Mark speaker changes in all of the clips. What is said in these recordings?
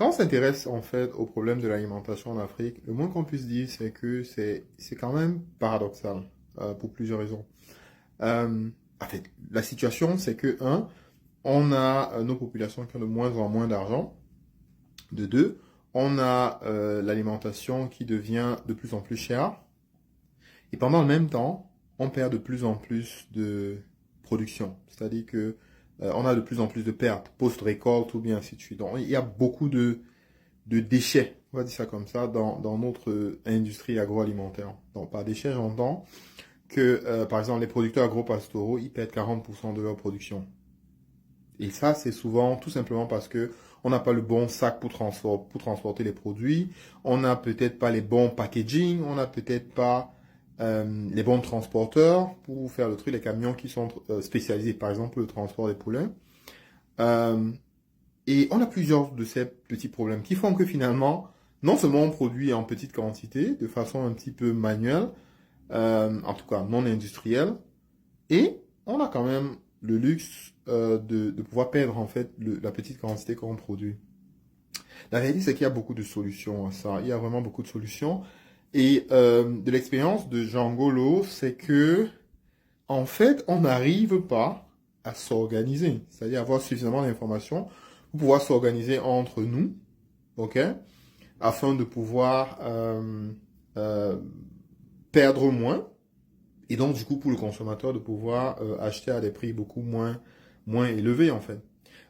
Speaker 1: Quand on s'intéresse en fait au problème de l'alimentation en Afrique, le moins qu'on puisse dire, c'est que c'est quand même paradoxal pour plusieurs raisons. En fait, la situation, c'est que, un, on a nos populations qui ont de moins en moins d'argent. De deux, on a l'alimentation qui devient de plus en plus chère. Et pendant le même temps, on perd de plus en plus de production. C'est-à-dire que on a de plus en plus de pertes post-récolte ou bien ainsi de suite. Donc, il y a beaucoup de déchets, on va dire ça comme ça, dans notre industrie agroalimentaire. Donc, par déchets, j'entends que, par exemple, les producteurs agro-pastoraux, ils perdent 40% de leur production. Et ça, c'est souvent tout simplement parce que on n'a pas le bon sac pour transporter les produits, on n'a peut-être pas les bons packaging, on n'a peut-être pas les bons transporteurs pour faire le truc, les camions qui sont spécialisés, par exemple, pour le transport des poulains. Euh, et on a plusieurs de ces petits problèmes qui font que finalement, non seulement on produit en petite quantité, de façon un petit peu manuelle, en tout cas non industrielle, et on a quand même le luxe de pouvoir perdre en fait la petite quantité qu'on produit. La réalité, c'est qu'il y a beaucoup de solutions à ça. Il y a vraiment beaucoup de solutions. Et de l'expérience de Jean Golo, c'est que en fait, on n'arrive pas à s'organiser, c'est-à-dire avoir suffisamment d'informations pour pouvoir s'organiser entre nous, ok, afin de pouvoir euh, perdre moins, et donc du coup pour le consommateur de pouvoir acheter à des prix beaucoup moins élevés en fait.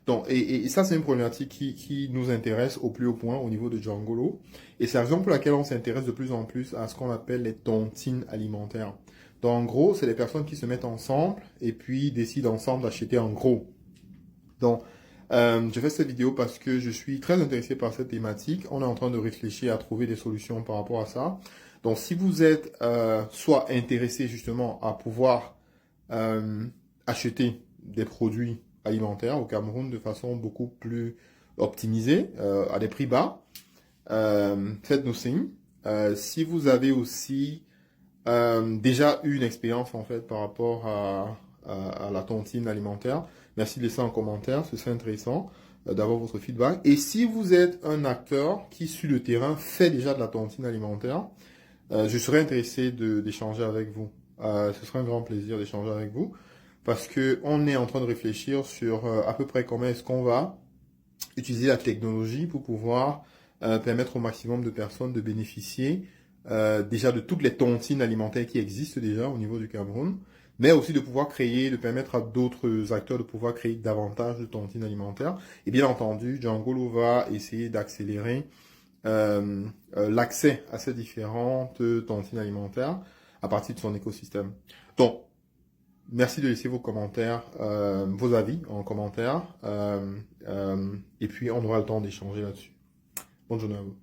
Speaker 1: Donc, et ça, c'est une problématique qui nous intéresse au plus haut point au niveau de Djangolo. Et c'est la raison pour laquelle on s'intéresse de plus en plus à ce qu'on appelle les tontines alimentaires. Donc, en gros, c'est les personnes qui se mettent ensemble et puis décident ensemble d'acheter en gros. Donc, je fais cette vidéo parce que je suis très intéressé par cette thématique. On est en train de réfléchir à trouver des solutions par rapport à ça. Donc, si vous êtes soit intéressé justement à pouvoir euh, acheter des produits alimentaires au Cameroun de façon beaucoup plus optimisée, à des prix bas, faites-nous signe. Si vous avez aussi déjà eu une expérience en fait par rapport à la tontine alimentaire, merci de laisser un commentaire, ce serait intéressant d'avoir votre feedback. Et si vous êtes un acteur qui sur le terrain fait déjà de la tontine alimentaire, je serais intéressé d'échanger avec vous. Ce serait un grand plaisir d'échanger avec vous parce que on est en train de réfléchir sur à peu près comment est-ce qu'on va utiliser la technologie pour pouvoir permettre au maximum de personnes de bénéficier déjà de toutes les tontines alimentaires qui existent déjà au niveau du Cameroun, mais aussi de pouvoir créer, de permettre à d'autres acteurs de pouvoir créer davantage de tontines alimentaires. Et bien entendu, Djangolo va essayer d'accélérer l'accès à ces différentes tontines alimentaires à partir de son écosystème. Donc, merci de laisser vos commentaires, vos avis en commentaire, et puis on aura le temps d'échanger là-dessus. Bonne journée à vous.